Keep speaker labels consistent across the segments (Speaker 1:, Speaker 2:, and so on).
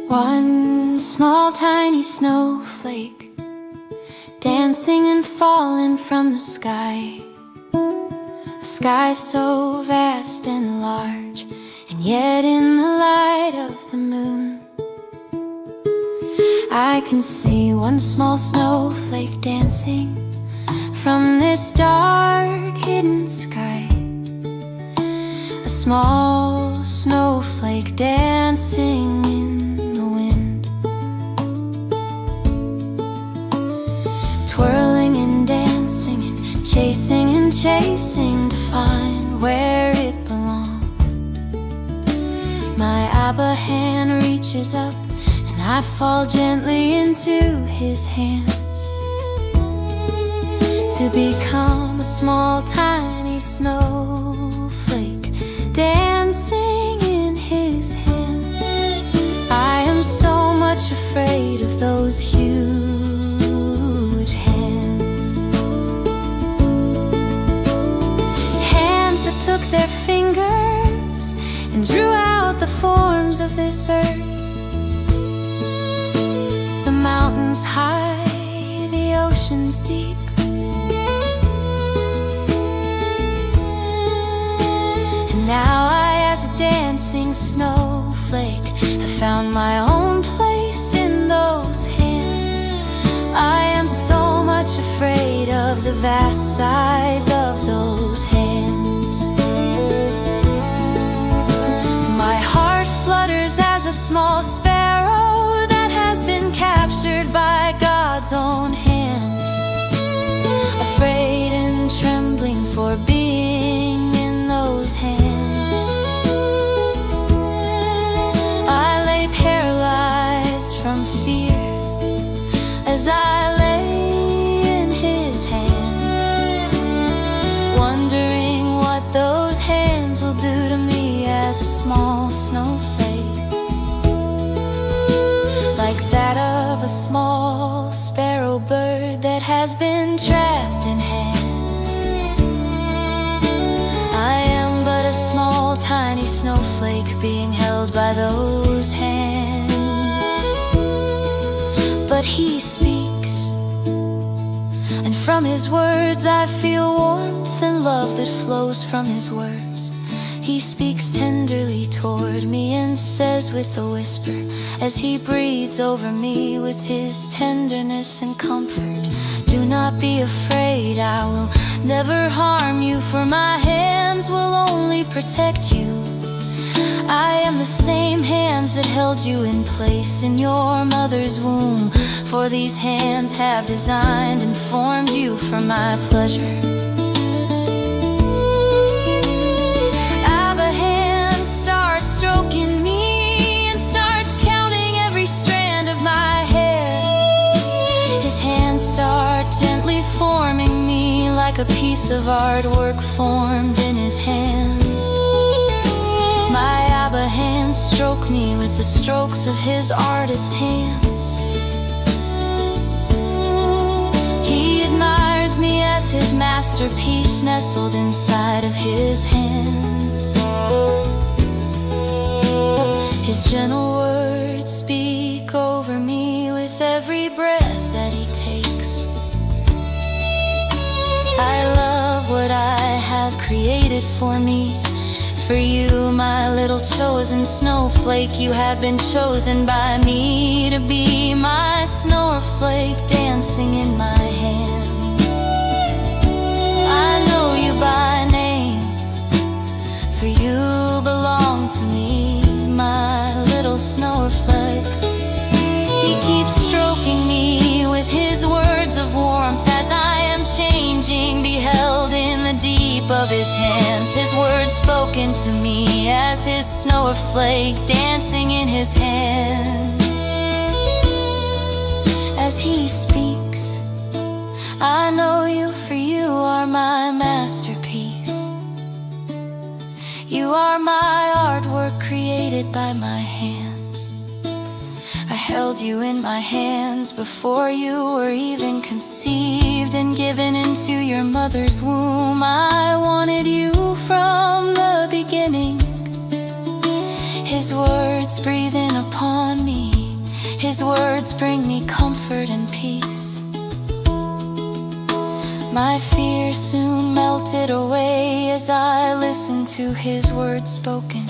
Speaker 1: One small tiny snowflake, dancing and falling from the sky. A sky so vast and large, and yet in the light of the moon I can see one small snowflake dancing from this dark hidden sky. A small snowflake dancing in the wind, twirling and dancing and chasing to find where it belongs. My Abba hand reaches up and I fall gently into his hands, to become a small tiny snowflake dancing in his hands. I am so much afraid of those huge hands, hands that took their fingers and drew out the forms of this earth. The mountains high, the oceans deep, now I, as a dancing snowflake, have found my own place in those hands. I am so much afraid of the vast size of those hands. My heart flutters as a small sparrow that has been captured by God's own hands, afraid and trembling for being in those hands. From fear as I lay in his hands, wondering what those hands will do to me as a small snowflake, like that of a small sparrow bird that has been trapped in hands. I am but a small tiny snowflake being held by those hands. But he speaks, and from his words I feel warmth and love that flows from his words. He speaks tenderly toward me and says with a whisper, as he breathes over me with his tenderness and comfort, do not be afraid, I will never harm you, for my hands will only protect you. I am the same hands that held you in place in your mother's womb, for these hands have designed and formed you for my pleasure. Abba hand starts stroking me and starts counting every strand of my hair. His hands start gently forming me like a piece of artwork formed in his hands. My Abba hands stroke me with the strokes of his artist hands. He admires me as his masterpiece nestled inside of his hands. His gentle words speak over me with every breath that he takes. I love what I have created for me. For you, my little chosen snowflake, you have been chosen by me to be my snowflake dancing in my hands. I know you by name, for you belong to me, my little snowflake. He keeps stroking me with his words of warmth as I am changing, beheld in the deep of his hands. His words spoken to me as his snowflake dancing in his hands. As he speaks, I know you, for you are my masterpiece. You are my artwork created by my hands. I held you in my hands before you were even conceived and given into your mother's womb. I wanted you from the beginning. His words breathe in upon me. His words bring me comfort and peace. My fear soon melted away as I listened to His words spoken.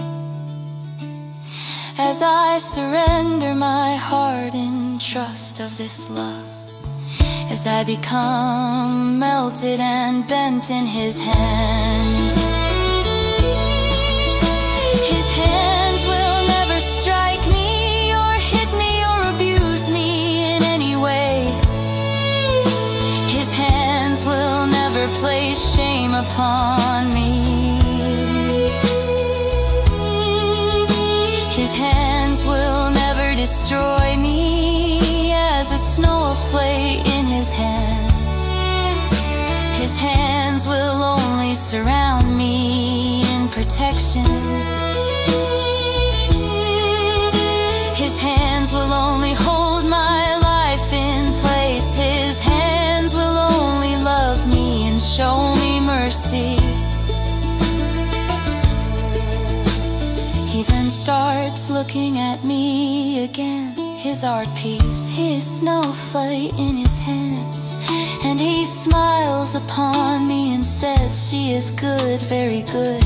Speaker 1: As I surrender my heart in trust of this love, as I become melted and bent in His hands. His hands will never strike me or hit me or abuse me in any way. His hands will never place shame upon me. His hands will never destroy me as a snowflake in His hands. His hands will only surround me in protection. His hands will only hold my life in place. His hands will only love me and show me mercy. He then starts looking at me again, His art piece, His snowflake in His hands. And He smiles upon me and says, "She is good, very good."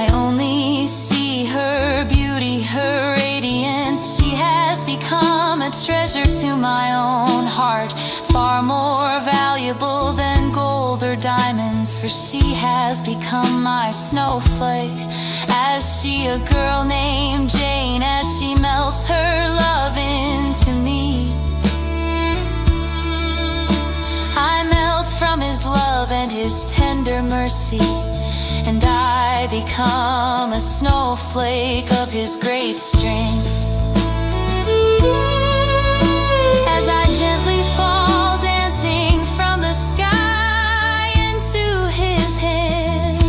Speaker 1: I only see her beauty, her radiance. She has become a treasure to my own heart, far more valuable than gold or diamonds, for she has become my snowflake. As she, a girl named Jane, as she melts her love into me, I melt from His love and His tender mercy, and I become a snowflake of His great strength. As I gently fall dancing from the sky into His hand,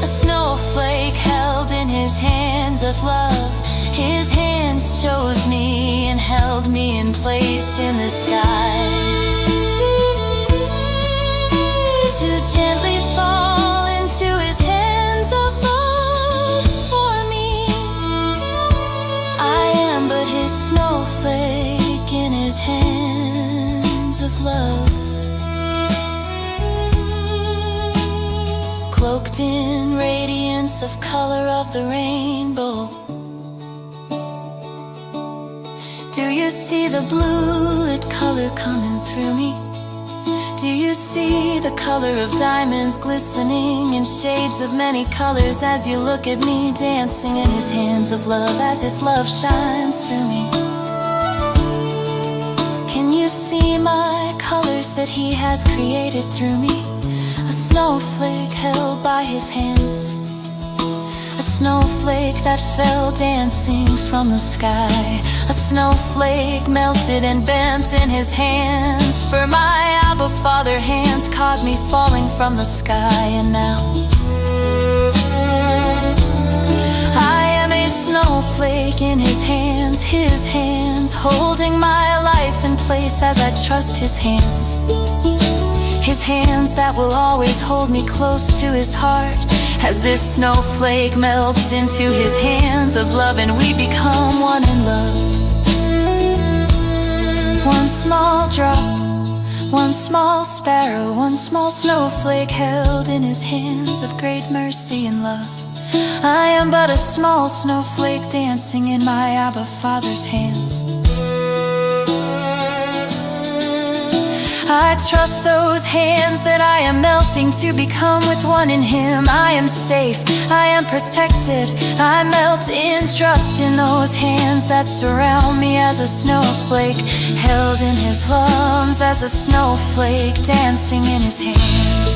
Speaker 1: a snowflake held in His hands of love. His hands chose me and held me in place in the sky. To gently fall into His hands of love for me, I am but His snowflake in His hands of love. Cloaked in radiance of color of the rainbow, do you see the blue lit color coming through me? Do you see the color of diamonds glistening in shades of many colors as you look at me dancing in His hands of love, as His love shines through me? Can you see my colors that He has created through me? A snowflake held by His hands, a snowflake that fell dancing from the sky, a snowflake melted and bent in His hands. For my Abba Father hands caught me falling from the sky, and now I am a snowflake in His hands holding my life in place as I trust His hands. His hands that will always hold me close to His heart, as this snowflake melts into His hands of love and we become one in love. One small drop, one small sparrow, one small snowflake held in His hands of great mercy and love. I am but a small snowflake dancing in my Abba Father's hands. I trust those hands that I am melting to become with one in Him. I am safe, I am protected, I melt in trust in those hands that surround me as a snowflake, held in His lungs as a snowflake dancing in His hands.